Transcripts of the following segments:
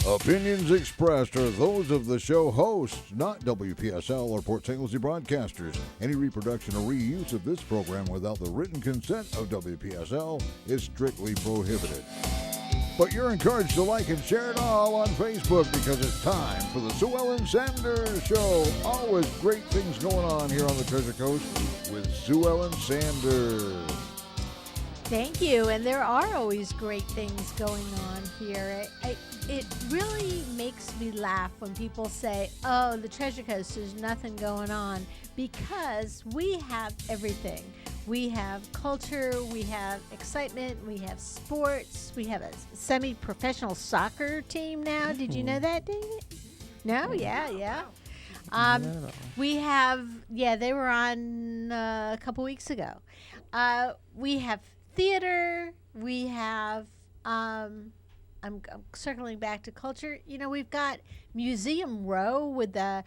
Opinions expressed are those of the show hosts, not WPSL or Port St. Lucie broadcasters. Any reproduction or reuse of this program without the written consent of WPSL is strictly prohibited. But you're encouraged to like and share it all on Facebook because it's time for the Sue Ellen Sanders Show. Always great things going on here on the Treasure Coast with Sue Ellen Sanders. Thank you, and there are always great things going on here. It really makes me laugh when people say, oh, the Treasure Coast, there's nothing going on, because we have everything. We have culture, we have excitement, we have sports, we have a semi-professional soccer team now. Did you know that, David? No? Yeah. We have, they were on a couple weeks ago. We have theater, we have, I'm circling back to culture. You know, we've got Museum Row with the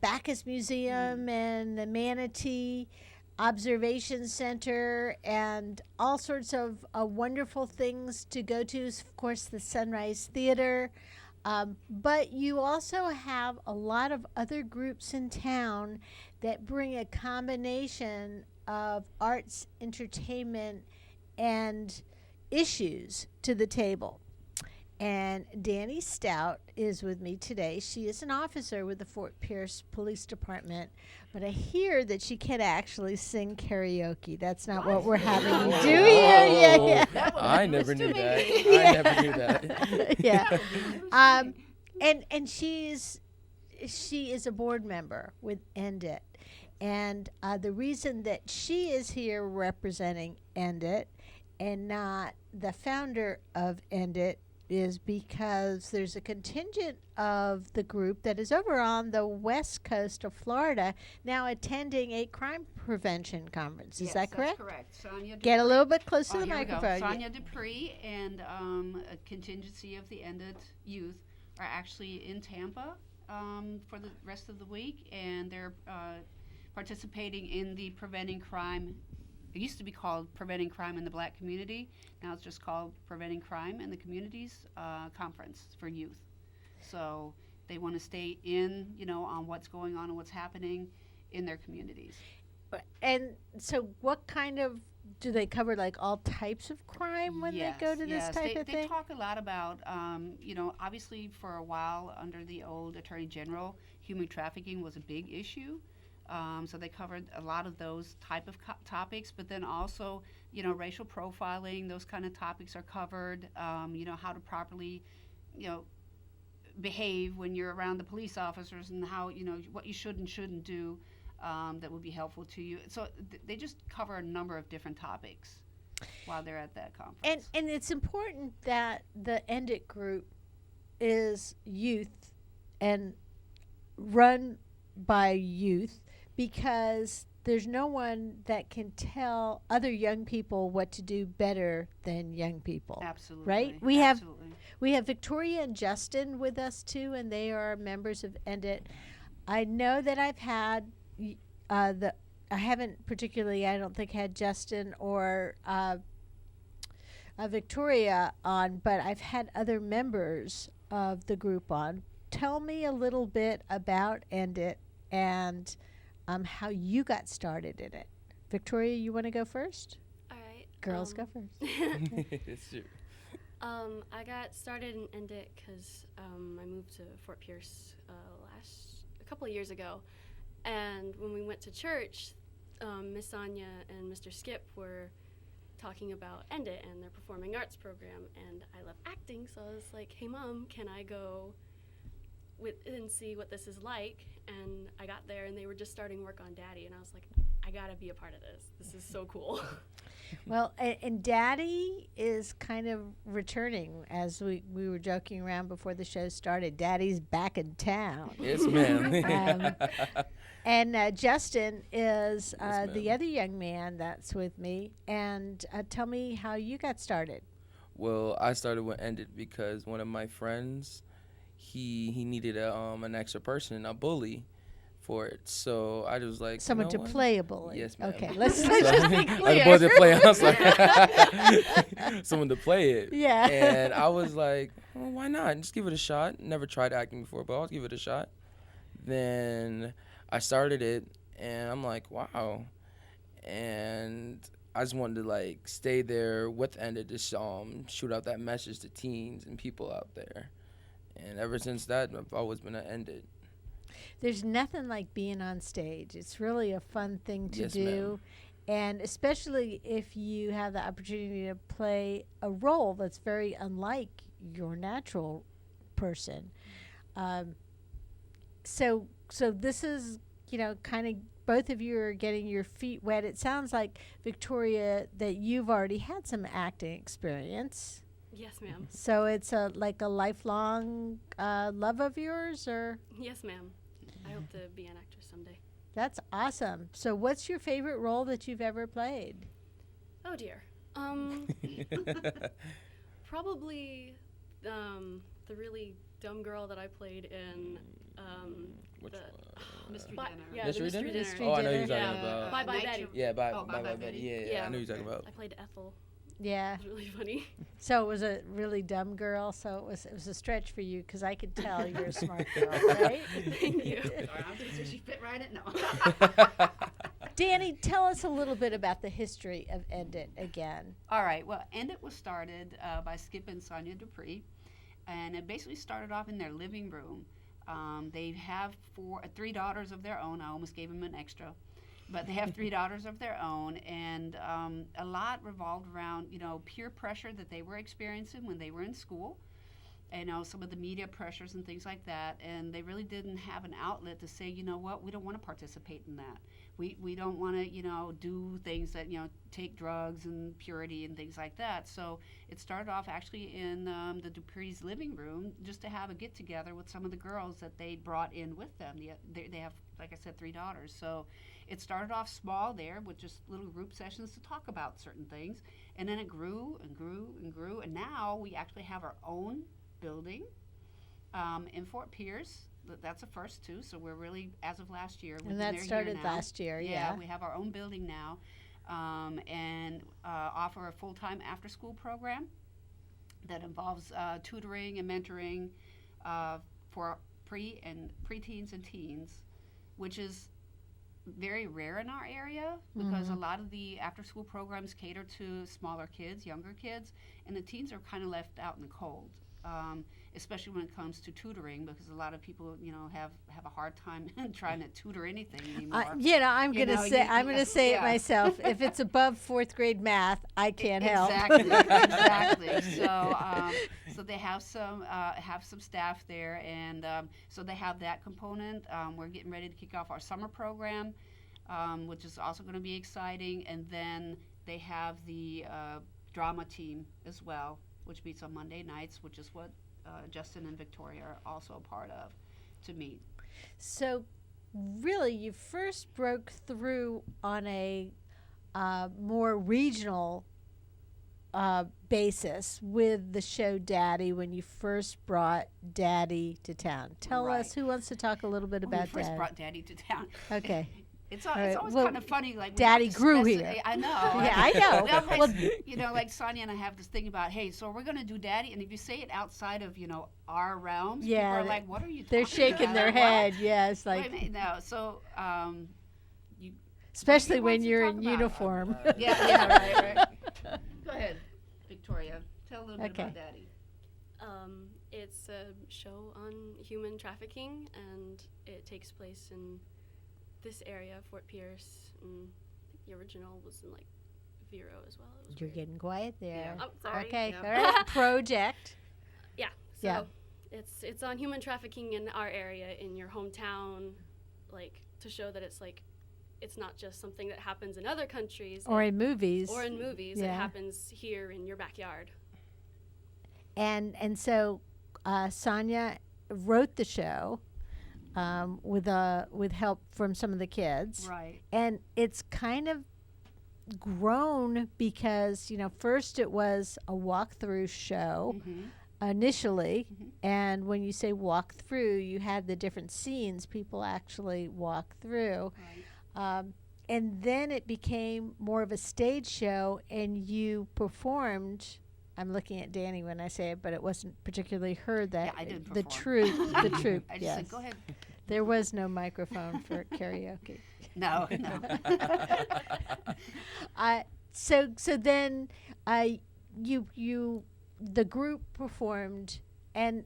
Bacchus Museum and the Manatee Observation Center and all sorts of wonderful things to go to. Of course, the Sunrise Theater. But you also have a lot of other groups in town that bring a combination of arts, entertainment, and issues to the table. And Danny Stout is with me today. She is an officer with the Fort Pierce Police Department, but I hear that she can actually sing karaoke. That's not what we're having you do here. Yeah. I never knew that. I never knew that. Yeah. And she is a board member with End It. And the reason that she is here representing End It and not the founder of End It is because there's a contingent of the group that is over on the west coast of Florida now attending a crime prevention conference. Is that correct? That's correct. Sonia Get a Dupree. little bit closer to the Here we go. microphone. Sonia Dupree and a contingency of the End It youth are actually in Tampa for the rest of the week, and they're participating in the Preventing Crime. It used to be called Preventing Crime in the Black Community. Now it's just called Preventing Crime in the Communities Conference for youth. So they want to stay in, on what's going on and what's happening in their communities. And so what kind of, do they cover like all types of crime when they go to this type of thing? They talk a lot about, obviously for a while under the old Attorney General, human trafficking was a big issue. So they covered a lot of those type of topics, but then also, racial profiling, those kind of topics are covered, how to properly, behave when you're around the police officers and how, what you should and shouldn't do that would be helpful to you. So they just cover a number of different topics while they're at that conference. And it's important that the End It group is youth and run by youth, because there's no one that can tell other young people what to do better than young people. Absolutely. Right? We have Victoria and Justin with us too, and they are members of End It. I know that I've had I haven't particularly, I don't think, had Justin or Victoria on, but I've had other members of the group on. Tell me a little bit about End It and how you got started in it. Victoria, you want to go first? All right. Girls, go first. Sure. I got started in End It because I moved to Fort Pierce a couple of years ago. And when we went to church, Miss Sonia and Mr. Skip were talking about End It and their performing arts program. And I love acting, so I was like, hey, Mom, can I go and see what this is like? And I got there and they were just starting work on Daddy, and I was like, I gotta be a part of this. This is so cool. Well, and Daddy is kind of returning, as we were joking around before the show started. Daddy's back in town. Yes, ma'am. And Justin is the other young man that's with me. And tell me how you got started. Well, I started with End It because one of my friends, he needed an extra person, a bully, for it. So I was like, someone to play a bully. Yes, ma'am. Okay, let's just be clear. Boy to play. I was like, someone to play it. Yeah. And I was like, well, why not? Just give it a shot. Never tried acting before, but I'll give it a shot. Then I started it, and I'm like, wow. And I just wanted to like stay there with Ended to shoot out that message to teens and people out there. And ever since that, I've always been at Ended. There's nothing like being on stage. It's really a fun thing to Yes, do. ma'am. And especially if you have the opportunity to play a role that's very unlike your natural person. So this is, kind of both of you are getting your feet wet. It sounds like, Victoria, that you've already had some acting experience. Yes, ma'am. So it's like a lifelong love of yours, or? Yes, ma'am. I hope to be an actress someday. That's awesome. So what's your favorite role that you've ever played? Oh dear. Probably the really dumb girl that I played in Which the one? Mystery Bi- Dinner. yeah, Mystery the Dinner? Mystery Dinner. Mystery Oh, I know Dinner. you're talking Yeah. about. Bye Bye Night Betty. Show- Yeah, Bye Oh, Bye Bye Betty. Betty. Yeah, I Yeah. know you're talking about. I played Ethel. Yeah. It was really funny. So it was a really dumb girl. So it was a stretch for you, because I could tell you're a smart girl, right? Thank you. Sorry, I'm just saying she fit right in. No. Danny, tell us a little bit about the history of End It again. All right. Well, and it was started by Skip and Sonia Dupree, and it basically started off in their living room. They have three daughters of their own. I almost gave them an extra, but they have three daughters of their own, and a lot revolved around peer pressure that they were experiencing when they were in school. Some of the media pressures and things like that, and they really didn't have an outlet to say, what, we don't want to participate in that. We don't want to, do things that, take drugs and purity and things like that. So it started off actually in the Dupree's living room, just to have a get together with some of the girls that they brought in with them. They have, like I said, three daughters. So it started off small there with just little group sessions to talk about certain things, and then it grew and grew and grew, and now we actually have our own building in Fort Pierce. That's a first too. So we're really, as of last year, we've And been that there a year started now. last year, yeah. We have our own building now, and offer a full-time after-school program that involves tutoring and mentoring for preteens and teens, which is very rare in our area, because a lot of the after-school programs cater to smaller kids, younger kids, and the teens are kind of left out in the cold. Especially when it comes to tutoring, because a lot of people, have a hard time trying to tutor anything anymore. I'm gonna say it yeah. myself. If it's above fourth grade math, I can't help. Exactly. So they have some staff there, and so they have that component. We're getting ready to kick off our summer program, which is also going to be exciting, and then they have the drama team as well, which meets on Monday nights, which is what Justin and Victoria are also a part of, to meet. So, really, you first broke through on a more regional basis with the show Daddy, when you first brought Daddy to town. Tell Right. us, who wants to talk a little bit When we about first Daddy? brought Daddy to town. Okay. It's right. always Well, kind of funny, like when Daddy you have to grew specify- here. I know. Yeah, I know. We always, Well, like Sonia and I have this thing about, hey, so we're going to do Daddy, and if you say it outside of our realms, Yeah, people are like, what are you talking they're shaking about? their Or what? head. Yeah, it's Wait a like, minute, no. So, especially who when wants to you're talk in about it? uniform. right. Go ahead, Victoria. Tell a little bit Okay. about Daddy. It's a show on human trafficking, and it takes place in this area, Fort Pierce. And I think the original was in like Vero as well. It was You're weird. getting quiet there. Oh, sorry. Okay, Yep. all right. Project. Yeah. So Yeah. it's on human trafficking in our area, in your hometown, like to show that it's not just something that happens in other countries Or in movies. or in movies. It Yeah. happens here in your backyard. And so Sonia wrote the show with help from some of the kids. Right. And it's kind of grown because, first it was a walkthrough show initially. And when you say walk through, you had the different scenes people actually walk through. Right. And then it became more of a stage show, and you performed I'm looking at Danny when I say it, but it wasn't particularly heard that I didn't the perform. the truth. I just Yes. said, go ahead. There was no microphone for karaoke. No. So then the group performed, and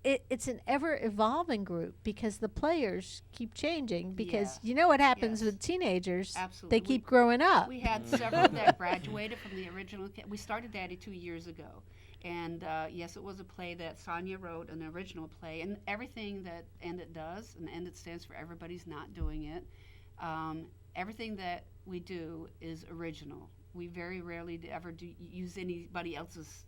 it's an ever evolving group because the players keep changing because Yeah. you know what happens Yes. with teenagers. Absolutely. They keep growing up. We had several that graduated from the original. We started Daddy 2 years ago. And yes, it was a play that Sonia wrote, an original play. And everything that Endit does, and Endit stands for Everybody's Not Doing It, everything that we do is original. We very rarely ever use anybody else's,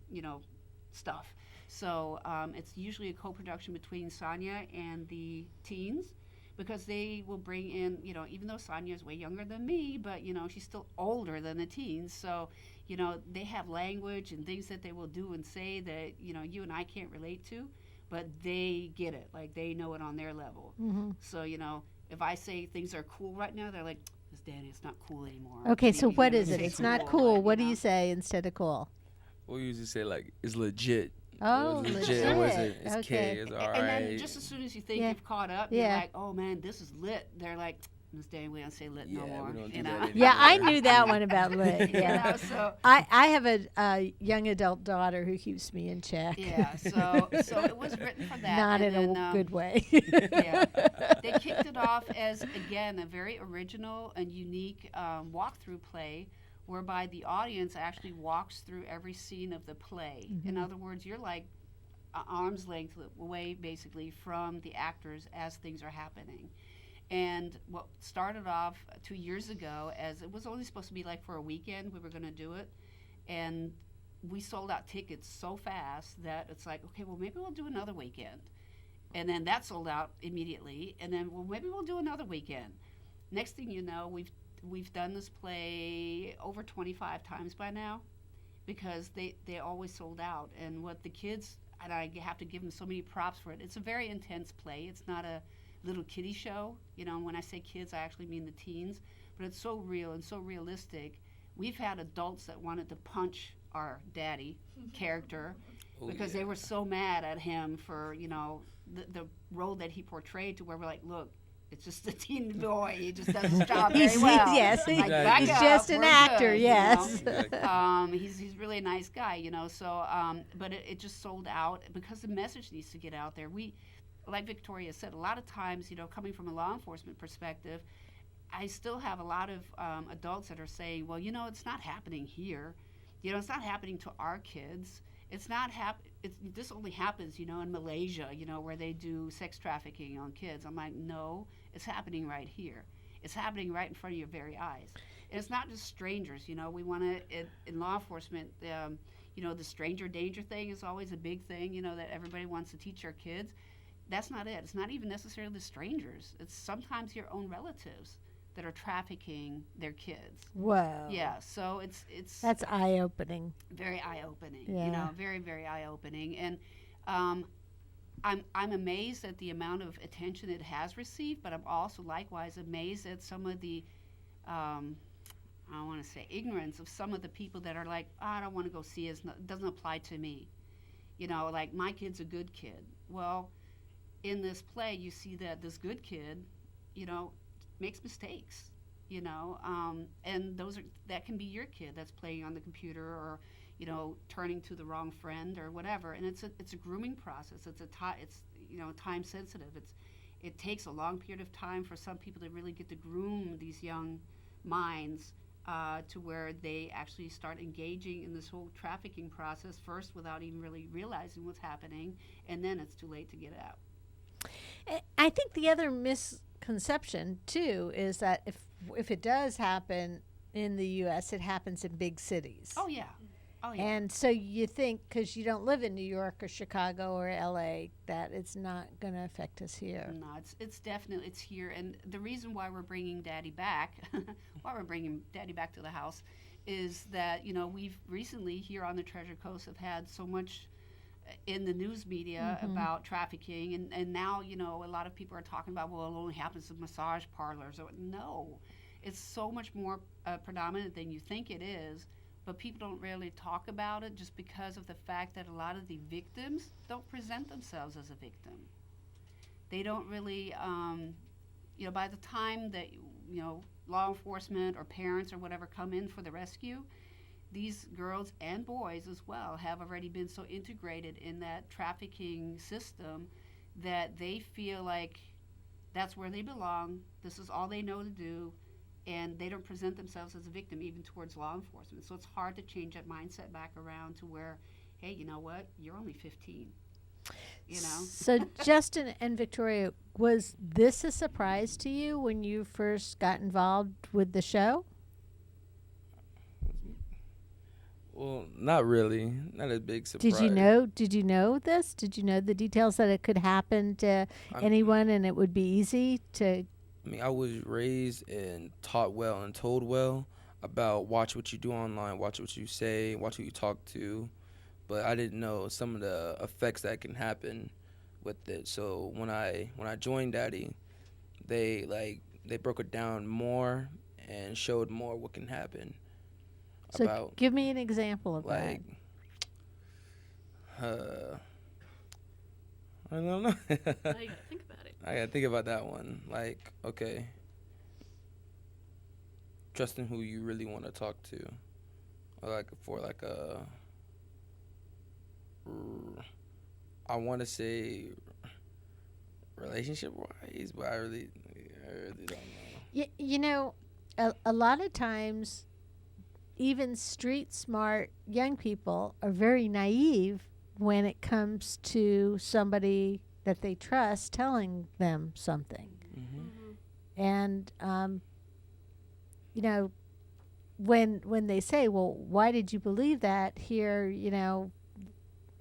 stuff. So it's usually a co-production between Sonia and the teens, because they will bring in, even though Sonia is way younger than me, but, she's still older than the teens. So, they have language and things that they will do and say that, you and I can't relate to, but they get it. Like, they know it on their level. Mm-hmm. So, if I say things are cool right now, they're like, Miss Danny, it's not cool anymore. Okay, so what you is it? say It's not cool, cool. What do know? you say instead of cool? We usually say like it's legit. Oh, It was legit. It wasn't. It's Okay. K. It's all right. And then just as soon as you think Yeah. you've caught up, Yeah. you're like, oh man, this is lit. They're like, Miss Danny, we don't say lit no Yeah, more. we don't do you that know? anymore. Yeah, I knew that one about lit. You Yeah. know, so I have a young adult daughter who keeps me in check. yeah, so it was written for that. Not and in then, a good way. yeah, they kicked it off as, again, a very original and unique walkthrough play, whereby the audience actually walks through every scene of the play. In other words, you're like arm's length away, basically, from the actors as things are happening. And what started off 2 years ago, as it was only supposed to be like for a weekend, we were going to do it, and we sold out tickets so fast that it's like, okay, well, maybe we'll do another weekend. And then that sold out immediately, and then, well, maybe we'll do another weekend. Next thing you know, we've done this play over 25 times by now, because they always sold out. And what the kids, and I have to give them so many props for it, it's a very intense play. It's not a little kiddie show. When I say kids, I actually mean the teens. But it's so real and so realistic. We've had adults that wanted to punch our daddy character because they were so mad at him for, the role that he portrayed, to where we're like, look, it's just a teen boy. He just does his job very well. Yes, Like, Exactly. back he's up, just an we're actor, good, yes. He's really a nice guy, So, but it just sold out because the message needs to get out there. Like Victoria said, a lot of times, coming from a law enforcement perspective, I still have a lot of adults that are saying, well, it's not happening here. It's not happening to our kids. It's not this only happens, in Malaysia, where they do sex trafficking on kids. I'm like, no, it's happening right here. It's happening right in front of your very eyes. And it's not just strangers, we want to, in law enforcement, the stranger danger thing is always a big thing, that everybody wants to teach our kids. That's not it. It's not even necessarily the strangers. It's sometimes your own relatives that are trafficking their kids. Whoa. Yeah, so it's That's eye-opening. very eye-opening. Yeah. Very, very eye-opening. And I'm amazed at the amount of attention it has received, but I'm also likewise amazed at some of the I don't want to say ignorance of some of the people that are like, I don't want to go see it. It doesn't apply to me. Like, my kid's a good kid. Well, in this play, you see that this good kid, makes mistakes, and that can be your kid that's playing on the computer, or, turning to the wrong friend or whatever. And it's a grooming process. It's time sensitive. It takes a long period of time for some people to really get to groom these young minds to where they actually start engaging in this whole trafficking process first without even really realizing what's happening, and then it's too late to get out. I think the other misconception too is that if it does happen in the U.S., it happens in big cities. Oh yeah. And so you think, because you don't live in New York or Chicago or L.A., that it's not going to affect us here. No, it's definitely, it's here. And the reason why we're bringing Daddy back, to the house, is that, we've recently here on the Treasure Coast have had so much in the news media about trafficking, and now, a lot of people are talking about, well, it only happens in massage parlors. No, it's so much more predominant than you think it is. but people don't really talk about it just because of the fact that a lot of the victims don't present themselves as a victim. They don't really, by the time that, law enforcement or parents or whatever come in for the rescue, these girls and boys as well have already been so integrated in that trafficking system that they feel like that's where they belong, this is all they know to do, and they don't present themselves as a victim even towards law enforcement. So it's hard to change that mindset back around to where, hey, you know what, you're only 15. So Justin and Victoria, was this a surprise to you when you first got involved with the show? Well, not really. Not a big surprise. Did you know this? Did you know the details that it could happen to anyone and it would be easy to? I mean, I was raised and taught well and told well about watch what you do online, watch what you say, watch who you talk to. But I didn't know some of the effects that can happen with it. So when I joined Daddy, they broke it down more and showed more what can happen. So about give me an example of like I don't know. Now you gotta think about it. I gotta think about that one. Like, okay, trusting who you really want to talk to, or like for like a, I want to say relationship wise, but I really don't know. You know, a lot of times, even street smart young people are very naive when it comes to somebody that they trust telling them something. Mm-hmm. And when they say, well, why did you believe that? Here,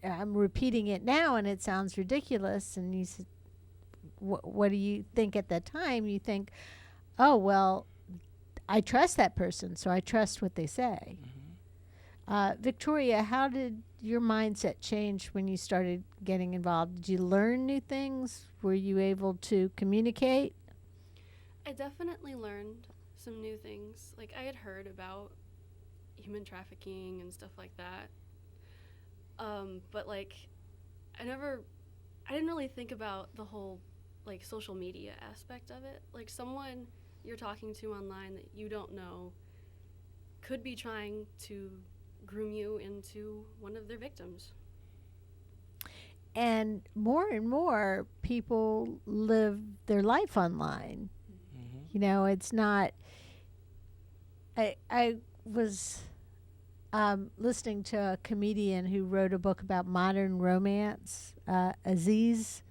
I'm repeating it now and it sounds ridiculous. And you said, what do you think at that time? You think, oh, well, I trust that person, so I trust what they say. Mm-hmm. Victoria, how did your mindset change when you started getting involved? Did you learn new things? Were you able to communicate? I definitely learned some new things. Like, I had heard about human trafficking and stuff like that. But like, I didn't really think about the whole like social media aspect of it. Like, someone you're talking to online that you don't know could be trying to groom you into one of their victims. And more people live their life online. Mm-hmm. It's not. I was listening to a comedian who wrote a book about modern romance, Aziz.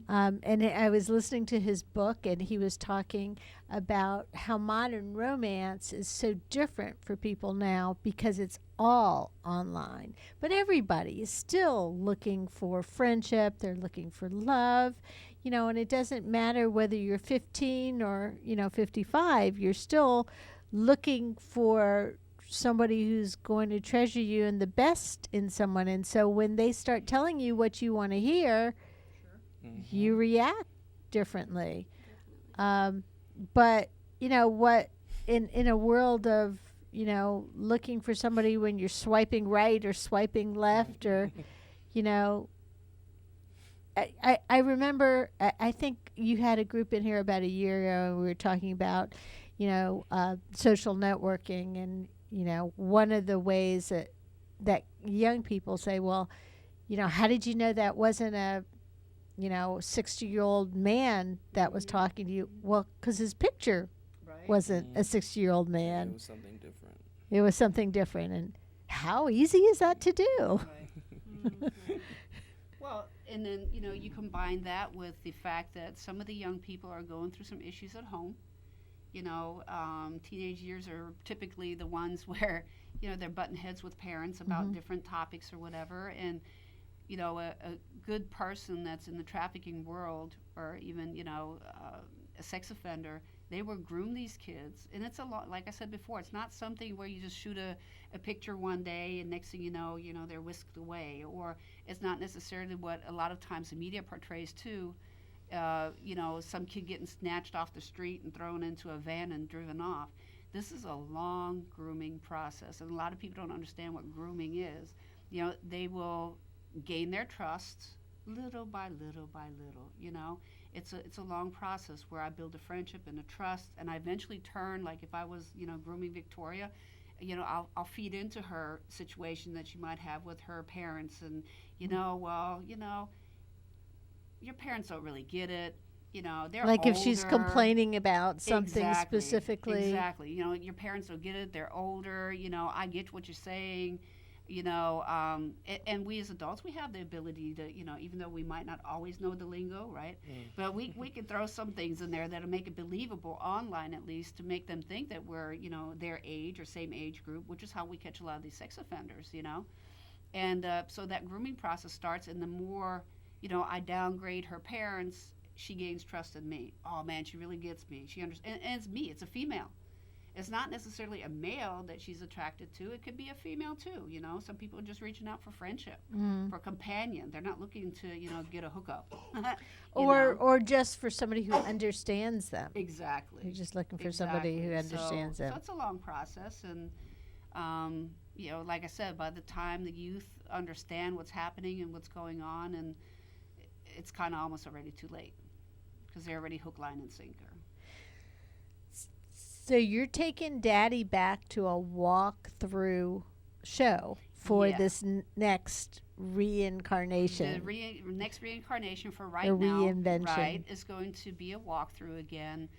And I was listening to his book, and he was talking about how modern romance is so different for people now because it's all online. But everybody is still looking for friendship. They're looking for love, and it doesn't matter whether you're 15 or, 55. You're still looking for somebody who's going to treasure you and the best in someone. And so when they start telling you what you want to hear, you react differently. But what in a world of looking for somebody when you're swiping right or swiping left, or I remember I think you had a group in here about a year ago, and we were talking about social networking, and one of the ways that young people say, well, how did you know that wasn't a 60-year-old man that was talking to you? Well, because his picture wasn't a 60-year-old man. It was something different. It was something different. And how easy is that to do? Well, and then, you combine that with the fact that some of the young people are going through some issues at home. Teenage years are typically the ones where, they're butting heads with parents about different topics or whatever. And a good person that's in the trafficking world, or even, a sex offender, they will groom these kids. And it's a lot, like I said before, it's not something where you just shoot a picture one day and next thing you know, they're whisked away. Or it's not necessarily what a lot of times the media portrays too. Some kid getting snatched off the street and thrown into a van and driven off. This is a long grooming process, and a lot of people don't understand what grooming is. You know, they will gain their trust little by little by little. You know, it's a long process where I build a friendship and a trust, and I eventually turn. Like if I was, you know, grooming Victoria, you know, I'll feed into her situation that she might have with her parents, and you know, well, you know, your parents don't really get it. You know, they're Like older. if she's complaining about something Exactly, specifically. Exactly. You know, your parents don't get it. They're older. You know, I get what you're saying. You know, and we as adults, we have the ability to, you know, even though we might not always know the lingo, right? But we can throw some things in there that'll make it believable online, at least, to make them think that we're, you know, their age or same age group, which is how we catch a lot of these sex offenders, you know. And so that grooming process starts, and the more, you know, I downgrade her parents, she gains trust in me. Oh man, she really gets me. She understands, and it's me. It's a female. It's not necessarily a male that she's attracted to. It could be a female too. You know, some people are just reaching out for friendship, for companion. They're not looking to, you know, get a hookup. Or just for somebody who understands them. Exactly. You're just looking for somebody who understands them. So it's a long process, and you know, like I said, by the time the youth understand what's happening and what's going on, and it's kind of almost already too late because they're already hook, line, and sinker. So you're taking Daddy back to a walk-through show for Yeah. this next reincarnation. The next reincarnation for right A now, reinvention. right, is going to be a walkthrough again.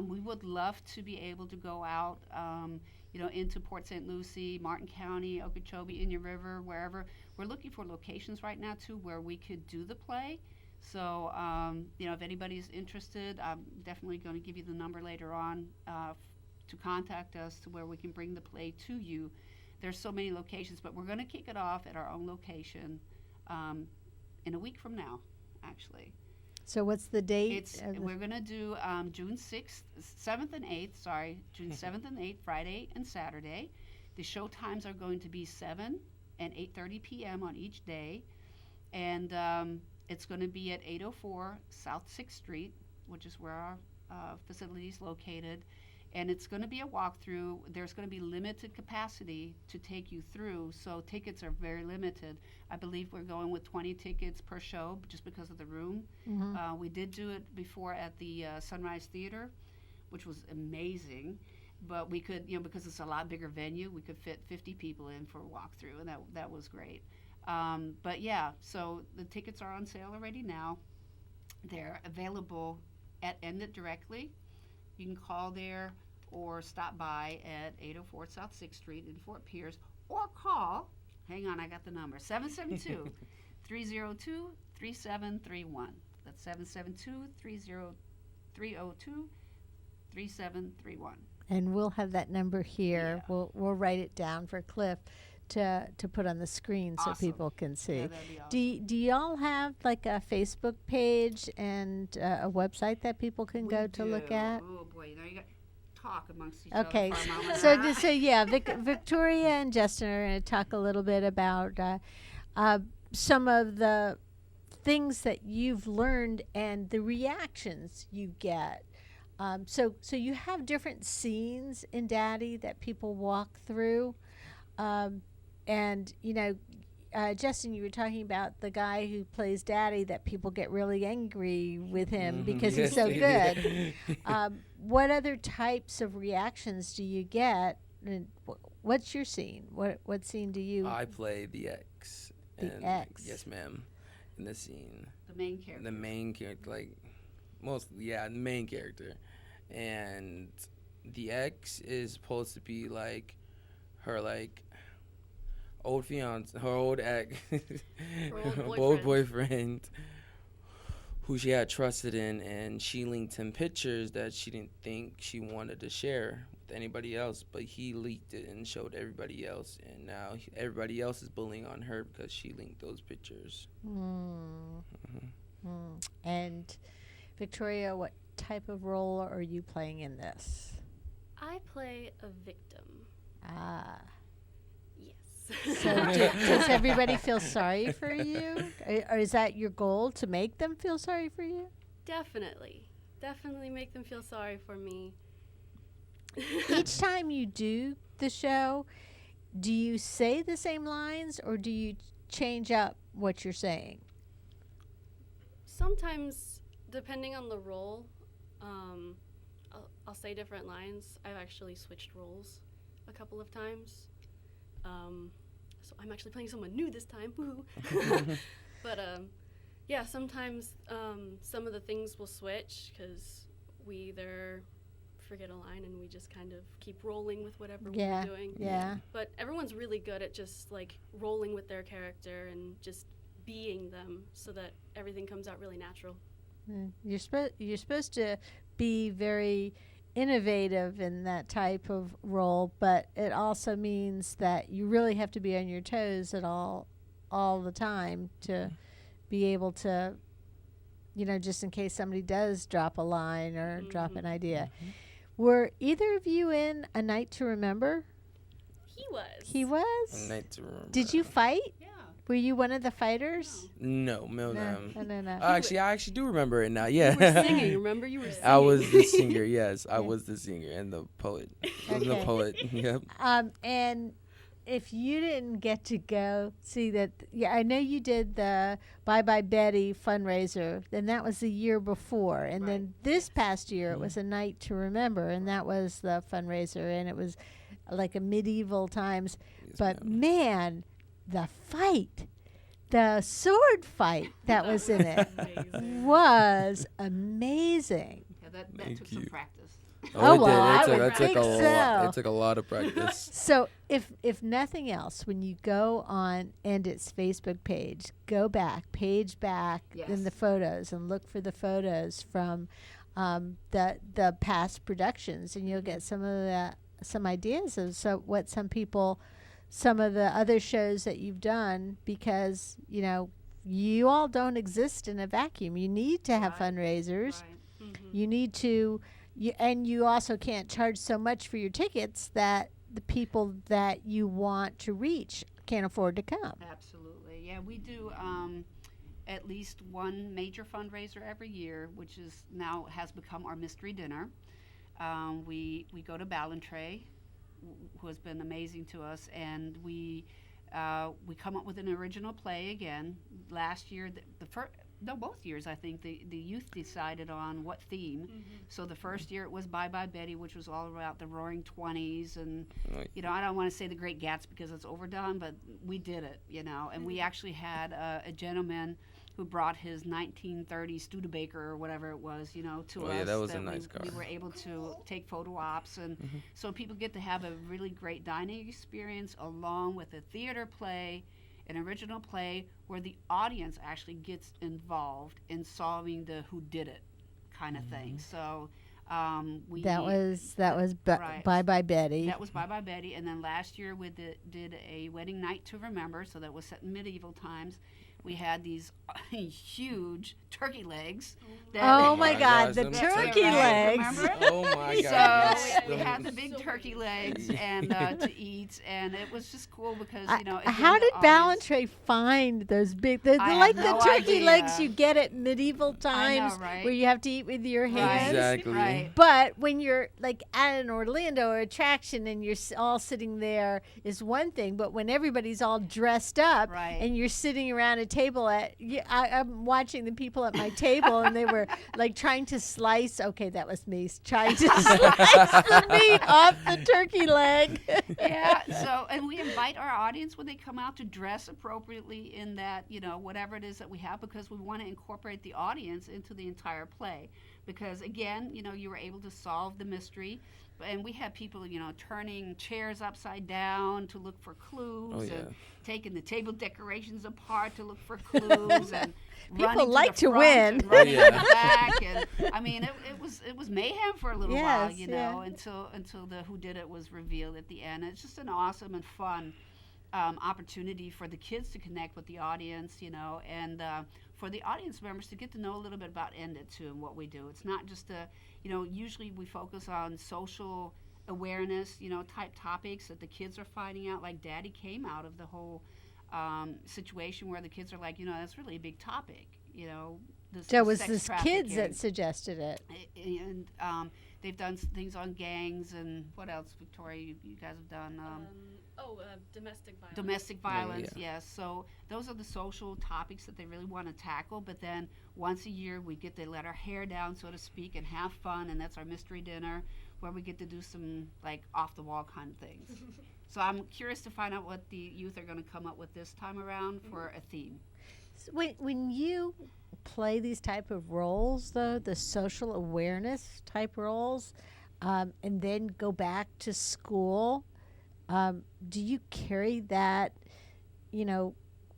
We would love to be able to go out, you know, into Port St. Lucie, Martin County, Okeechobee, Indian River, wherever. We're looking for locations right now too where we could do the play. So, you know, if anybody's interested, I'm definitely going to give you the number later on to contact us to where we can bring the play to you. There's so many locations, but we're going to kick it off at our own location in a week from now, actually. So what's the date? We're going to do June 6th, 7th and 8th, June 7th and 8th, Friday and Saturday. The show times are going to be 7 and 8:30 p.m. on each day. And it's going to be at 804 South 6th Street, which is where our facility is located. And it's going to be a walkthrough. There's going to be limited capacity to take you through, so tickets are very limited. I believe we're going with 20 tickets per show just because of the room. We did do it before at the Sunrise Theater, which was amazing. But we could, you know, because it's a lot bigger venue, we could fit 50 people in for a walkthrough, and that was great. But yeah, so the tickets are on sale already now. They're available at Ended directly. You can call there or stop by at 804 South 6th Street in Fort Pierce, or call, hang on, I got the number, 772-302-3731. That's 772-302-3731. And we'll have that number here. Yeah. We'll write it down for Cliff to put on the screen so Awesome. people can see. Yeah, that'd be awesome. Do y'all have like a Facebook page and a website that people can go to look at? Oh boy, you know, you got to talk amongst each Okay, other for a moment. so yeah, Victoria and Justin are going to talk a little bit about some of the things that you've learned and the reactions you get. So you have different scenes in Daddy that people walk through, and you know, Justin, you were talking about the guy who plays Daddy that people get really angry with him because he's so good. What other types of reactions do you get? And what's your scene? What scene do you? I play the X. The and X. Yes, ma'am. In the scene. The main character. The main character, like the main character, and the X is supposed to be like her old fiance, her old ex, old boyfriend, who she had trusted in, and she linked him pictures that she didn't think she wanted to share with anybody else, but he leaked it and showed everybody else, and now everybody else is bullying on her because she linked those pictures. And Victoria, what type of role are you playing in this? I play a victim. Yes. So does everybody feel sorry for you? Or is that your goal, to make them feel sorry for you? Definitely make them feel sorry for me. Each time you do the show, do you say the same lines or do you change up what you're saying? Sometimes, depending on the role, I'll say different lines. I've actually switched roles a couple of times. So I'm actually playing someone new this time. Woo! But yeah, sometimes some of the things will switch because we either forget a line and we just kind of keep rolling with whatever we're doing. Yeah. But everyone's really good at just like rolling with their character and just being them so that everything comes out really natural. You're supposed to be very innovative in that type of role, but it also means that you really have to be on your toes at all the time to be able to, just in case somebody does drop a line or drop an idea. Were either of you in A Night to Remember? He was. He was? A Night to Remember. Did you fight? Yeah. Were you one of the fighters? No. No. I actually do remember it now. Yeah. You were singing, remember? You were singing. I was the singer. Yes, I was the singer and the poet. Okay. The poet. Yep. And if you didn't get to go see that, I know you did the Bye Bye Betty fundraiser, and that was the year before. And then this past year, it was A Night to Remember, and that was the fundraiser, and it was like a medieval times. Yes, But ma'am. man, the fight, the sword fight that was in it Amazing. was amazing. Yeah, that Thank took some you. practice. Oh, it well, I did. would That took think a so. lot. It took a lot of practice. So if nothing else, when you go on Endit's Facebook page, go back, page back in the Yes. photos and look for the photos from the past productions, and you'll get some ideas of what some of the other shows that you've done, because you all don't exist in a vacuum. You need to have Right. fundraisers. Right. You need to, and you also can't charge so much for your tickets that the people that you want to reach can't afford to come. Absolutely. Yeah, we do at least one major fundraiser every year, which is now has become our mystery dinner. We go to Ballantrae, who has been amazing to us, and we come up with an original play again. Last year, both years, I think the youth decided on what theme. So the first year it was Bye Bye Betty, which was all about the Roaring '20s, and Right. I don't want to say the Great Gatsby because it's overdone, but we did it, and we actually had a gentleman who brought his 1930 Studebaker or whatever it was, to Oh, us. yeah, that was a we, nice car. We were able to take photo ops, and so people get to have a really great dining experience along with a theater play, an original play where the audience actually gets involved in solving the who did it kind of thing. So That was Right. Bye Bye Betty. that was Bye Bye Betty, and then last year we did a wedding night to remember, so that was set in medieval times. We had these huge turkey legs. Oh my God, gosh, the them turkey right, legs. remember? Oh my So God. we had the big turkey legs and to eat, and it was just cool because again, How the did audience- Ballantrae find those big? They're I like have the no turkey legs idea. you get at medieval I know, times, right? where you have to eat with your hands. Exactly. Right. But when you're like at an Orlando attraction and you're all sitting there is one thing, but when everybody's all dressed up Right. and you're sitting around a table I'm watching the people at my table and they were like trying to slice. Okay, that was me trying to slice the meat off the turkey leg. Yeah. So, and we invite our audience when they come out to dress appropriately in that, whatever it is that we have, because we want to incorporate the audience into the entire play. Because again, you were able to solve the mystery, and we had people, turning chairs upside down to look for clues, Oh, yeah. and taking the table decorations apart to look for clues, and People running like the to front win. and running Yeah. to the back, and I mean, it was mayhem for a little while, Yes, yeah. until the who did it was revealed at the end. It's just an awesome and fun opportunity for the kids to connect with the audience, and for the audience members to get to know a little bit about Endit too and what we do. It's not just usually we focus on social awareness, type topics that the kids are finding out. Like Daddy came out of the whole situation where the kids are like, that's really a big topic, So it the was sex this kids trafficking. that suggested it. And they've done things on gangs and what else, Victoria? You guys have done Domestic violence. domestic violence. Yeah. Yes. So those are the social topics that they really want to tackle. But then once a year we get to let our hair down, so to speak, and have fun, and that's our mystery dinner where we get to do some like off the wall kind of things. So I'm curious to find out what the youth are going to come up with this time around for a theme. So when you play these type of roles, though, the social awareness type roles, and then go back to school, do you carry that,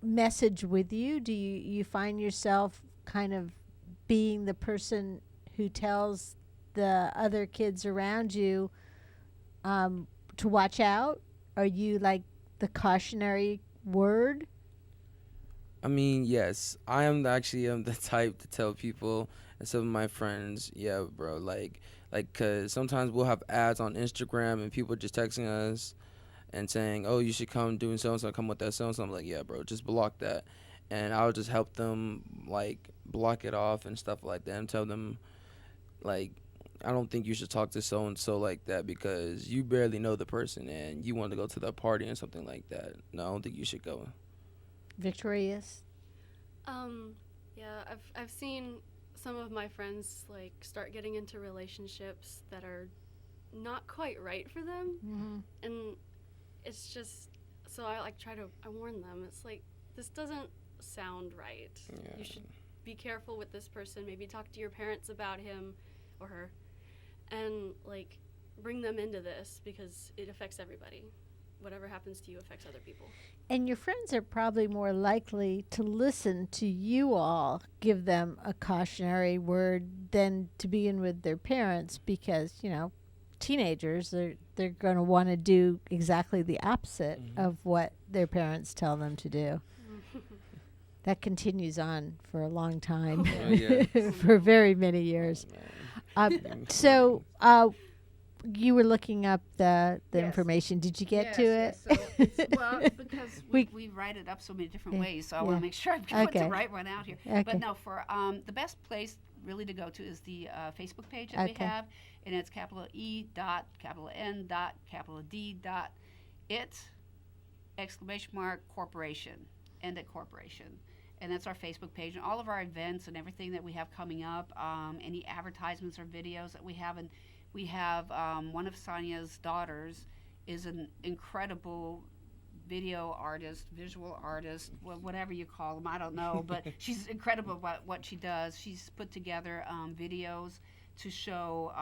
message with you? Do you find yourself kind of being the person who tells the other kids around you to watch out? Are you like the cautionary word? I mean, yes, I am actually the type to tell people and some of my friends, yeah, bro, like, cause sometimes we'll have ads on Instagram and people just texting us and saying, oh, you should come doing so and so, come with that so and so. I'm like, yeah, bro, just block that, and I'll just help them like block it off and stuff like that, and tell them like, I don't think you should talk to so and so like that because you barely know the person and you want to go to the party and something like that. No, I don't think you should go. Victorious? Yeah, I've seen some of my friends like start getting into relationships that are not quite right for them, Mm-hmm. and it's just so I warn them. It's like, this doesn't sound right. Yeah. You should be careful with this person. Maybe talk to your parents about him or her, and like bring them into this because it affects everybody. Whatever happens to you affects other people. And your friends are probably more likely to listen to you all give them a cautionary word than to be in with their parents because, teenagers, they're going to want to do exactly the opposite of what their parents tell them to do. That continues on for a long time, Oh, yeah. for very many years. So you were looking up the Yes. information. Did you get to Yes, it? so it's, because we write it up so many different Yeah, ways, so I yeah. want to make sure I put Okay. the right one out here. Okay. But no, for the best place really to go to is the Facebook page that Okay. we have, and it's capital E dot capital N dot capital D dot it exclamation mark corporation, end at corporation. And that's our Facebook page, and all of our events and everything that we have coming up, any advertisements or videos that we have. And we have one of Sonia's daughters is an incredible video artist, visual artist, whatever you call them, I don't know, but she's incredible about what she does. She's put together videos to show,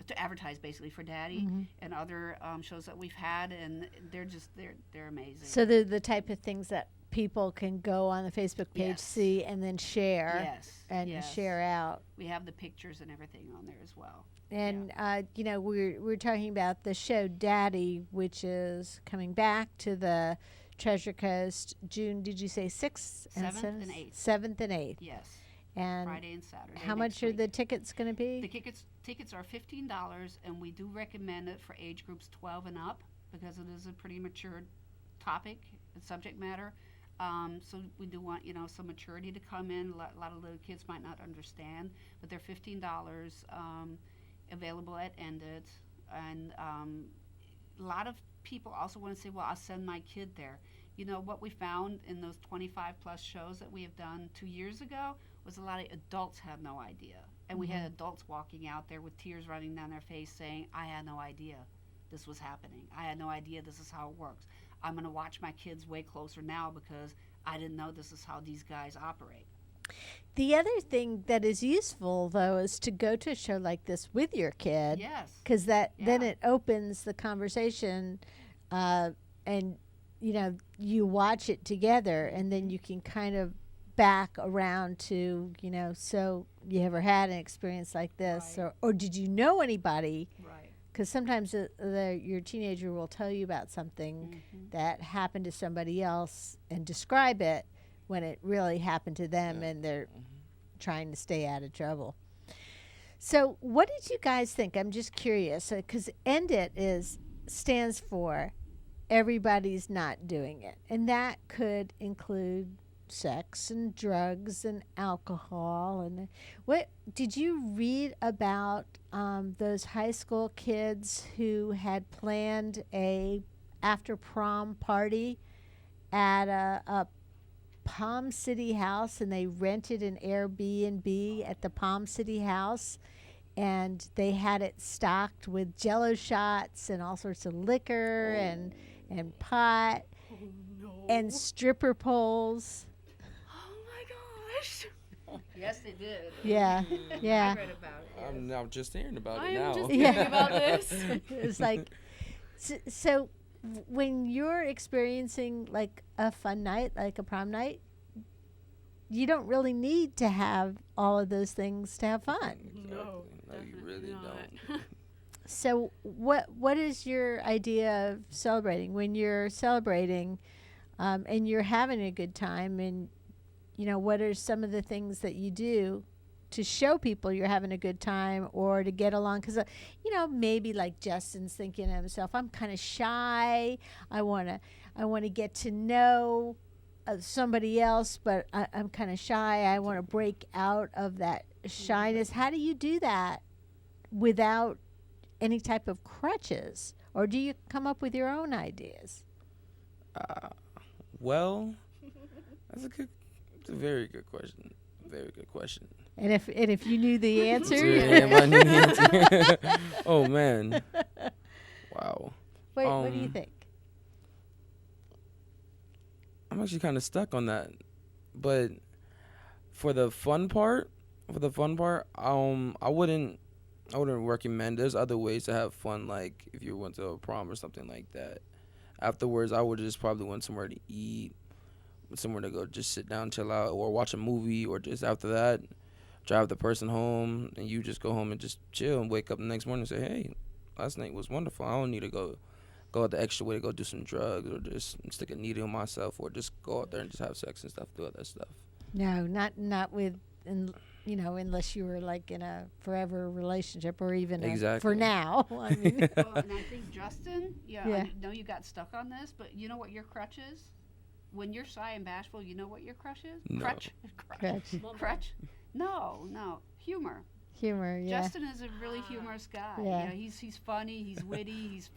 to advertise basically for Daddy and other shows that we've had, and they're amazing. So they're the type of things that people can go on the Facebook page, Yes. see, and then share Yes, and yes. share out. We have the pictures and everything on there as well. And we're talking about the show Daddy, which is coming back to the Treasure Coast June. Did you say 6th and 7th and 8th. 7th and 8th. Yes, And Friday and Saturday. how next much are week. the tickets going to be? The tickets are $15, and we do recommend it for age groups 12 and up because it is a pretty mature topic and subject matter. So we do want some maturity to come in. A lot of little kids might not understand, but they're $15 available at Ended, and a lot of people also want to say, well, I'll send my kid there. What we found in those 25 plus shows that we have done 2 years ago was a lot of adults had no idea. And we had adults walking out there with tears running down their face saying, I had no idea this was happening. I had no idea this is how it works. I'm going to watch my kids way closer now because I didn't know this is how these guys operate. The other thing that is useful, though, is to go to a show like this with your kid. Yes. Because then Yeah. it opens the conversation, and you watch it together, and then you can kind of back around to so you ever had an experience like this, Right. or did you know anybody? Right. Because sometimes your teenager will tell you about something that happened to somebody else and describe it when it really happened to them, and they're trying to stay out of trouble. So what did you guys think? I'm just curious, because End It stands for everybody's not doing it. And that could include sex and drugs and alcohol. And what did you read about those high school kids who had planned a after prom party at a Palm City house, and they rented an Airbnb at the Palm City house, and they had it stocked with Jello shots and all sorts of liquor and pot and stripper poles. Oh my gosh. Yes, they did. Yeah, yeah. I read about it. Yes. I'm now just hearing about I it am now. just Yeah. thinking about this. It's like, so when you're experiencing like a fun night, like a prom night, you don't really need to have all of those things to have fun. Exactly. No, No, you really definitely don't. not. So what is your idea of celebrating when you're celebrating, and you're having a good time, and what are some of the things that you do to show people you're having a good time or to get along? Because maybe like Justin's thinking to himself, I'm kind of shy. I wanna get to know somebody else, but I'm kind of shy. I want to break out of that shyness. How do you do that without any type of crutches, or do you come up with your own ideas? Well, it's a very good question. Very good question. And if you knew the answer, Damn, I knew the answer. Oh man. Wow. what do you think? I'm actually kind of stuck on that, but for the fun part, I wouldn't recommend. There's other ways to have fun, like if you went to a prom or something like that. Afterwards, I would just probably went somewhere to eat, somewhere to go just sit down, chill out, or watch a movie, or just after that, drive the person home, and you just go home and just chill and wake up the next morning and say, hey, last night was wonderful. I don't need to go the extra way to go do some drugs or just stick a needle in myself or just go out there and just have sex and stuff, do all that stuff. No, not with, unless you were like in a forever relationship or even for Exactly. now. I mean, Well, and I think Justin, Yeah. I know you got stuck on this, but you know what your crutch is? When you're shy and bashful, you know what your crutch is? No. Crutch. crutch, Crutch. No, humor. humor, yeah. Justin is a really humorous guy. Yeah. He's funny, he's witty, he's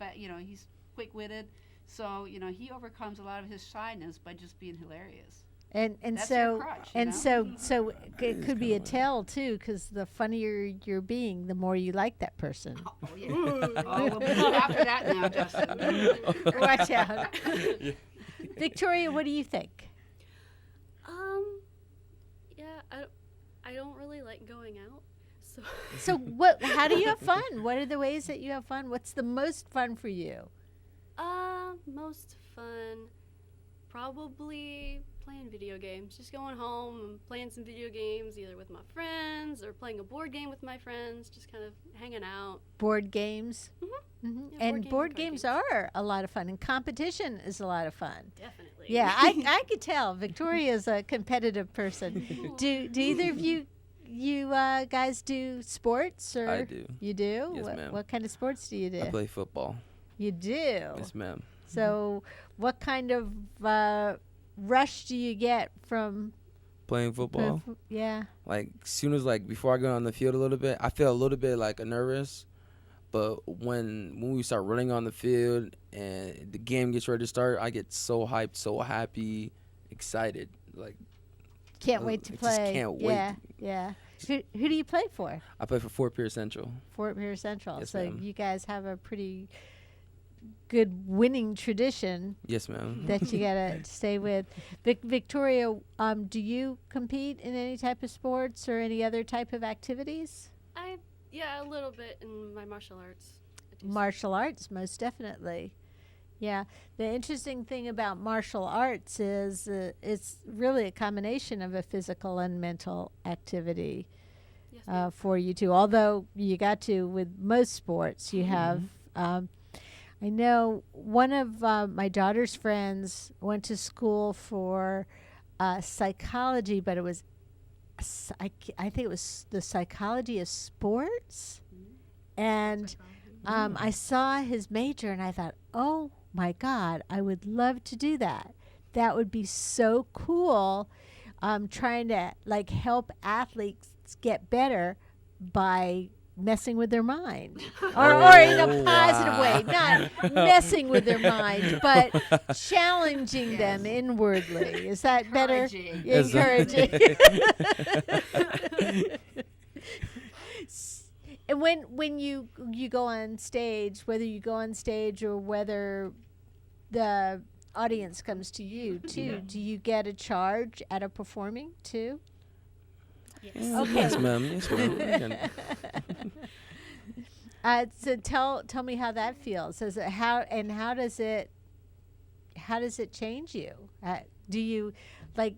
he's quick-witted. So, he overcomes a lot of his shyness by just being hilarious. And That's so your crutch, and so it could be a kinda tell too, because the funnier you're being, the more you like that person. Oh, yeah. We'll be after that now, Justin. Watch out. Victoria, what do you think? Yeah, I don't really like going out, so. So how do you have fun? What are the ways that you have fun? What's the most fun for you? Most fun, probably playing video games. Just going home and playing some video games, either with my friends or playing a board game with my friends. Just kind of hanging out. Board games. Mhm. Mm-hmm. Yeah, And board card games are a lot of fun, and competition is a lot of fun. Definitely. Yeah, I could tell Victoria's a competitive person. Do either of you guys do sports? Or I do. You do? Yes, what, ma'am. what kind of sports do you do? I play football. You do. Yes, ma'am. So, what kind of rush do you get from? Playing football. Yeah. Like soon as before I go on the field a little bit, I feel a little bit nervous. But when we start running on the field and the game gets ready to start, I get so hyped, so happy, excited. Can't wait to I play. just can't wait. Yeah, yeah. Who do you play for? I play for Fort Pierce Central. Fort Pierce Central. Yes, So ma'am. you guys have a pretty good winning tradition Yes, ma'am. that you gotta stay with. Victoria, do you compete in any type of sports or any other type of activities? Yeah, a little bit in my martial arts. I do Martial arts, most definitely. Yeah. The interesting thing about martial arts is it's really a combination of a physical and mental activity Yes, ma'am. for you too. Although you got to, with most sports, you have. I know one of my daughter's friends went to school for psychology, but it was I think it was the psychology of sports. And I saw his major and I thought, oh my God, I would love to do that. that would be so cool, trying to like help athletes get better by messing with their mind, or in a positive way, not messing with their mind, but challenging them inwardly. Is that better? Encouraging. And when you go on stage, whether you go on stage or whether the audience comes to you too, do you get a charge out of performing too? Yes. Okay. Yes, ma'am. Yes, ma'am. So tell me how that feels. How does it change you? Do you like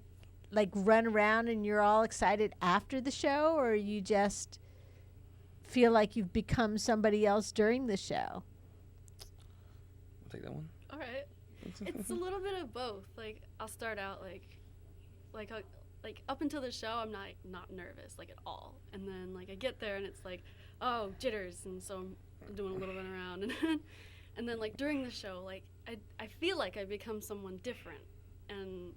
run around and you're all excited after the show, or you just feel like you've become somebody else during the show? I'll take that one. All right. It's a little bit of both. Like, I'll start out like up until the show, I'm not nervous like at all, and then like I get there and it's like, oh, jitters, and so I'm doing a little run around, and then like during the show, like I feel like I become someone different, and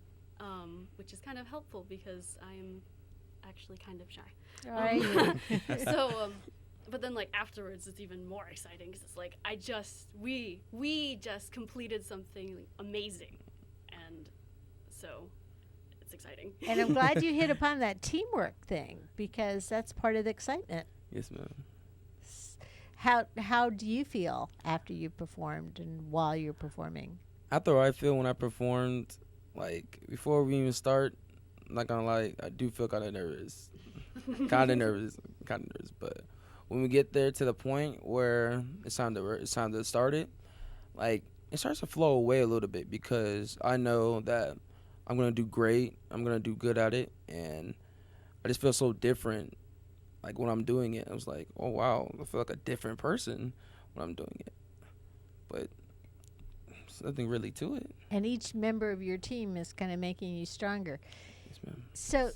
which is kind of helpful because I'm actually kind of shy. Right. So but then like afterwards it's even more exciting because it's like we just completed something amazing, and so it's exciting. And I'm glad you hit upon that teamwork thing, because that's part of the excitement. Yes, ma'am. How do you feel after you performed and while you're performing? After I feel when I performed, like before we even start, I'm not gonna lie, I do feel kind of nervous. kind of nervous, but when we get there to the point where it's time to start it, like it starts to flow away a little bit, because I know that I'm gonna do great, I'm gonna do good at it, and I just feel so different. Like when I'm doing it, I was like, oh wow, I feel like a different person when I'm doing it, but there's nothing really to it. And each member of your team is kind of making you stronger. Yes, ma'am. So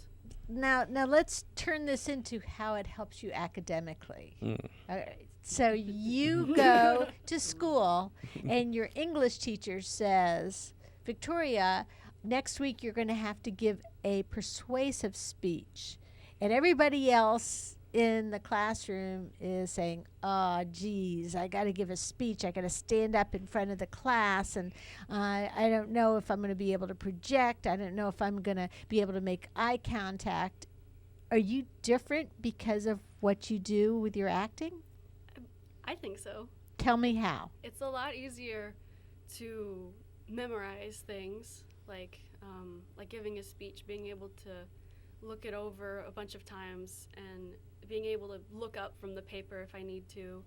now let's turn this into how it helps you academically. All right. So you go to school and your English teacher says, Victoria, next week you're going to have to give a persuasive speech. And everybody else in the classroom is saying, oh, geez, I got to give a speech. I got to stand up in front of the class, and I don't know if I'm going to be able to project. I don't know if I'm going to be able to make eye contact. Are you different because of what you do with your acting? I think so. Tell me how. It's a lot easier to memorize things, like giving a speech, being able to look it over a bunch of times and being able to look up from the paper if I need to,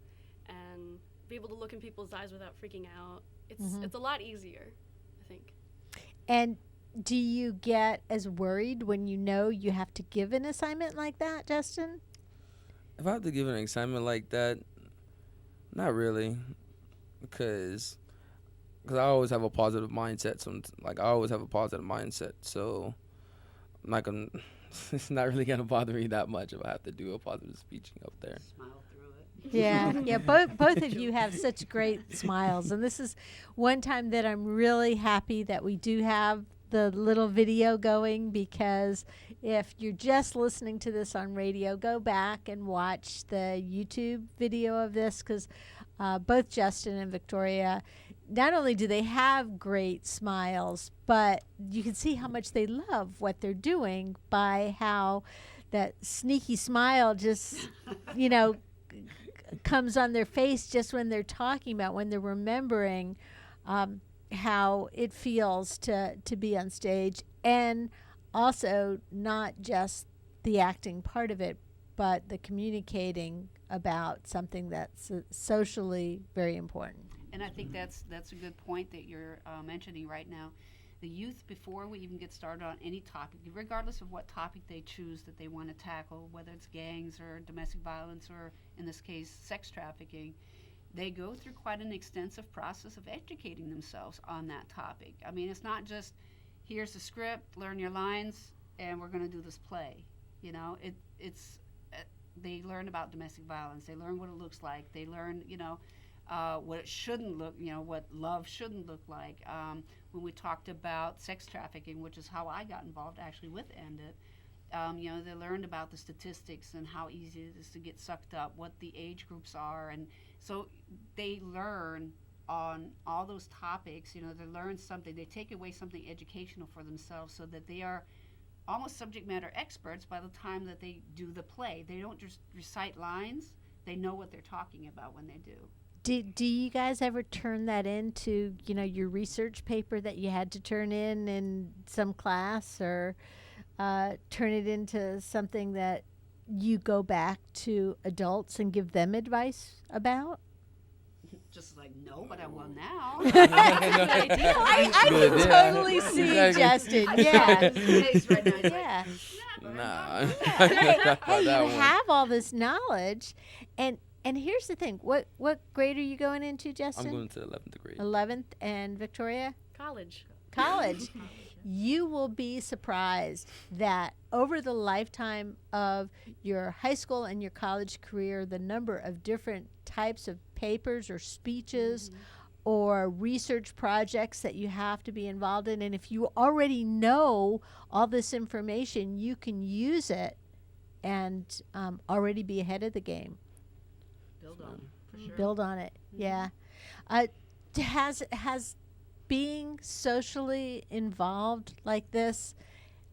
and be able to look in people's eyes without freaking out. It's a lot easier, I think. And do you get as worried when you know you have to give an assignment like that, Justin? If I have to give an assignment like that, not really, because I always have a positive mindset. So I always have a positive mindset. So I'm not gonna. It's not really gonna bother me that much if I have to do a positive speech up there. Smile through it. Yeah. Both of you have such great smiles, and this is one time that I'm really happy that we do have the little video going, because if you're just listening to this on radio, go back and watch the YouTube video of this, because both Justin and Victoria, not only do they have great smiles, but you can see how much they love what they're doing by how that sneaky smile just, comes on their face just when they're talking about, when they're remembering how it feels to be on stage, and also not just the acting part of it, but the communicating about something that's socially very important. And I think that's a good point that you're mentioning right now. The youth, before we even get started on any topic, regardless of what topic they choose that they want to tackle, whether it's gangs or domestic violence or, in this case, sex trafficking, they go through quite an extensive process of educating themselves on that topic. I mean, it's not just, here's the script, learn your lines, and we're going to do this play. It's they learn about domestic violence. They learn what it looks like. They learn, what it shouldn't look, what love shouldn't look like. When we talked about sex trafficking, which is how I got involved actually with End It, they learned about the statistics and how easy it is to get sucked up, what the age groups are, and so they learn on all those topics. They learn something, they take away something educational for themselves, so that they are almost subject matter experts by the time that they do the play. They don't just recite lines; they know what they're talking about when they do. Do you guys ever turn that into, your research paper that you had to turn in some class, or turn it into something that you go back to adults and give them advice about? Just like, no, but I will now. I can totally see Justin. Yeah. Yeah. Nah. Hey, you have all this knowledge, and here's the thing. What grade are you going into, Justin? I'm going to 11th grade. 11th, and Victoria? College. You will be surprised that over the lifetime of your high school and your college career, the number of different types of papers or speeches or research projects that you have to be involved in. And if you already know all this information, you can use it and already be ahead of the game. Build on, for sure. Build on it, yeah. Has being socially involved like this,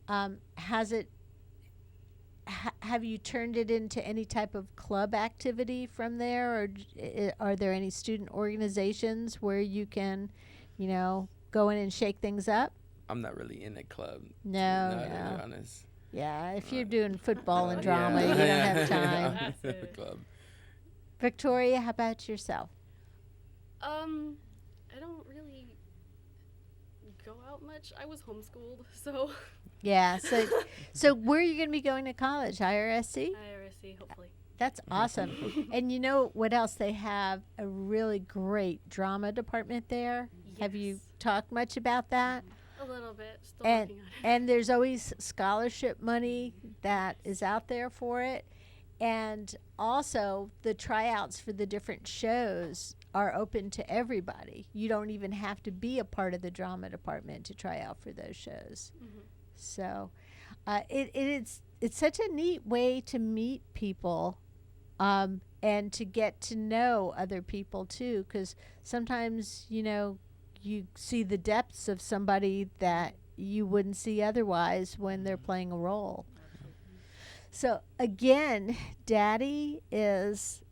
have you turned it into any type of club activity from there, or are there any student organizations where you can, go in and shake things up? I'm not really in a club. No. To be honest. Yeah, if you're doing football and drama, you don't have time. Club. Victoria, how about yourself? I don't really go out much. I was homeschooled, so. Yeah, so where are you going to be going to college? IRSC? IRSC, hopefully. That's awesome. And you know what else? They have a really great drama department there. Yes. Have you talked much about that? A little bit. Still working on it. And there's always scholarship money that is out there for it. And also, the tryouts for the different shows are open to everybody. You don't even have to be a part of the drama department to try out for those shows. Mm-hmm. So it's such a neat way to meet people and to get to know other people, too, because sometimes, you see the depths of somebody that you wouldn't see otherwise when they're playing a role. So, again, Daddy is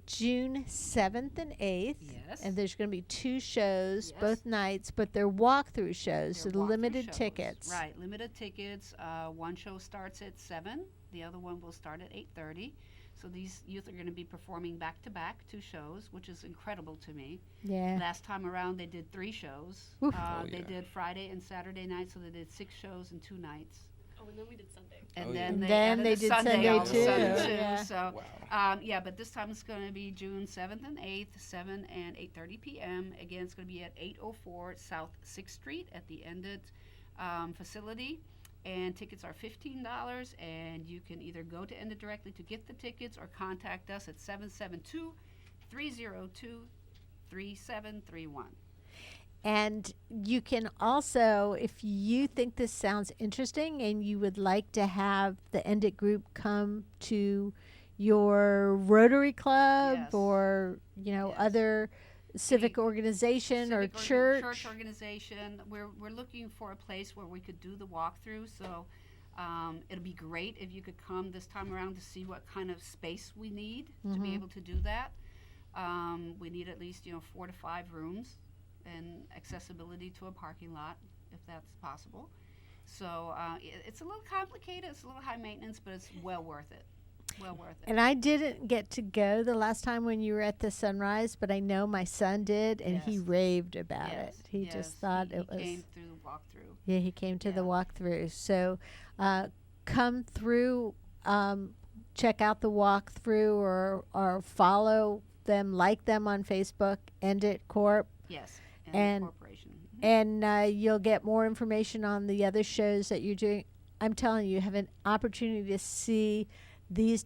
June 7th and 8th. Yes. And there's going to be 2 shows, Yes. both nights, but they're walkthrough shows, They're so walkthrough limited shows. tickets. Right, limited tickets. One show starts at 7. The other one will start at 8:30. So these youth are going to be performing back-to-back 2 shows, which is incredible to me. Yeah. Last time around, they did 3 shows. Oof. They did Friday and Saturday night, so they did 6 shows in 2 nights. Oh, and then we did Sunday. And Oh, then yeah. they And then added they a did Sunday Sunday all of a too. sudden, Yeah. So, Wow. but this time it's going to be June 7th and 8th, 7 and 8:30 p.m. Again, it's going to be at 804 South 6th Street at the Ended facility. And tickets are $15, and you can either go to Ended directly to get the tickets or contact us at 772-302-3731. And you can also, if you think this sounds interesting and you would like to have the End It group come to your Rotary Club Yes. or, Yes. other civic organization or church. Church organization. We're looking for a place where we could do the walkthrough. So it'll be great if you could come this time around to see what kind of space we need to be able to do that. We need at least 4 to 5 rooms and accessibility to a parking lot if that's possible. So it's a little complicated. It's a little high maintenance, but it's well worth it. Well worth it. And I didn't get to go the last time when you were at the Sunrise, but I know my son did, and he Yes. raved about Yes, it. He yes, just thought he it was. came through the walkthrough. Yeah, he came to the Yeah. walkthrough. So come through, check out the walkthrough or follow them, like them on Facebook, End It Corp. Yes, And- corporation. And you'll get more information on the other shows that you're doing. I'm telling you, you have an opportunity to see these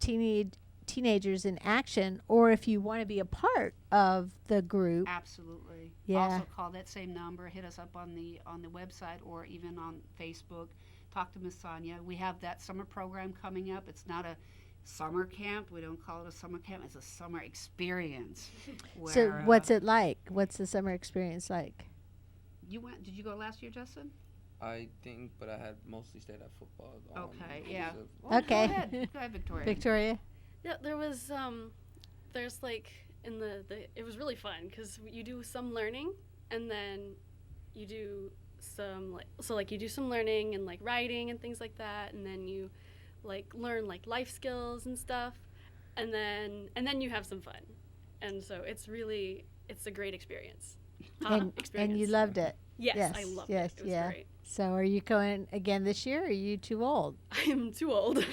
teenagers in action, or if you want to be a part of the group. Absolutely. Yeah. Also call that same number. Hit us up on the website or even on Facebook. Talk to Miss Sonia. We have that summer program coming up. It's not a summer camp. We don't call it a summer camp. It's a summer experience. So where, what's it like? What's the summer experience like? you went? Did you go last year, Justin? I think, but I had mostly stayed at football. Okay, yeah. so- Well, Okay. Go ahead, Victoria. Victoria? Yeah, there was there's like in the it was really fun because you do some learning and then you do some like you do some learning and like writing and things like that, and then you like learn like life skills and stuff, and then you have some fun, and so it's a great experience. And you loved it. Yes, I loved yes, it. It was yeah. great. So are you going again this year, or are you too old? I'm too old.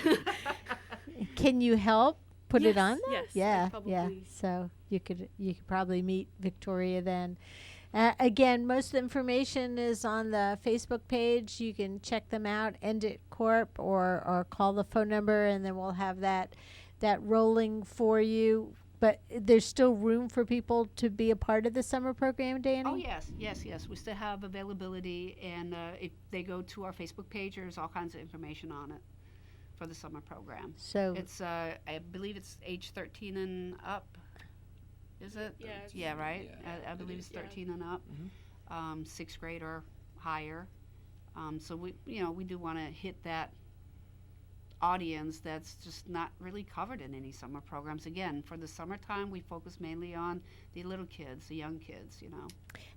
Can you help put it on there? Yes, Yeah, I'd yeah. probably. So you could probably meet Victoria then. Again, most of the information is on the Facebook page. You can check them out, End It Corp, or call the phone number, and then we'll have that rolling for you. But there's still room for people to be a part of the summer program, Danny? Oh, yes. We still have availability, and if they go to our Facebook page, there's all kinds of information on it for the summer program. So It's, I believe it's age 13 and up. Is it? Yeah, it's- Yeah, right? Yeah, I it believe is. it's 13 and up. Mhm. 6th grade or higher. So we do want to hit that audience that's just not really covered in any summer programs. Again, for the summertime, we focus mainly on the little kids, the young kids,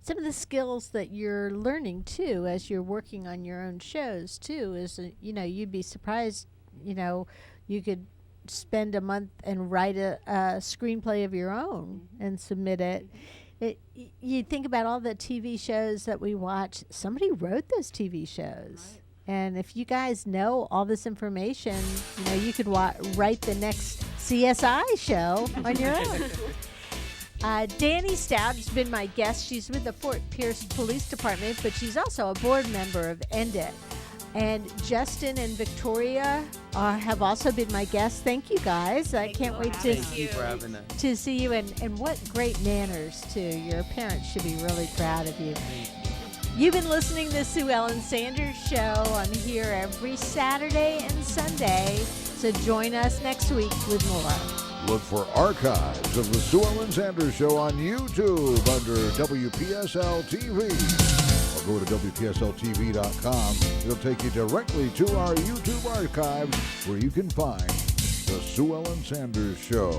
some of the skills that you're learning too as you're working on your own shows too is you'd be surprised, you could spend a month and write a screenplay of your own and submit it. You think about all the TV shows that we watch, somebody wrote those TV shows. Right. And if you guys know all this information, you could write the next CSI show on your own. Danny Stout has been my guest. She's with the Fort Pierce Police Department, but she's also a board member of End It. And Justin and Victoria have also been my guests. Thank you, guys. I Thank can't you wait for to having Thank you for having us. see you. And what great manners, too. Your parents should be really proud of you. You've been listening to the Sue Ellen Sanders Show. I'm here every Saturday and Sunday. So join us next week with more. Look for archives of the Sue Ellen Sanders Show on YouTube under WPSL TV. Or go to WPSLTV.com. It'll take you directly to our YouTube archives where you can find the Sue Ellen Sanders Show.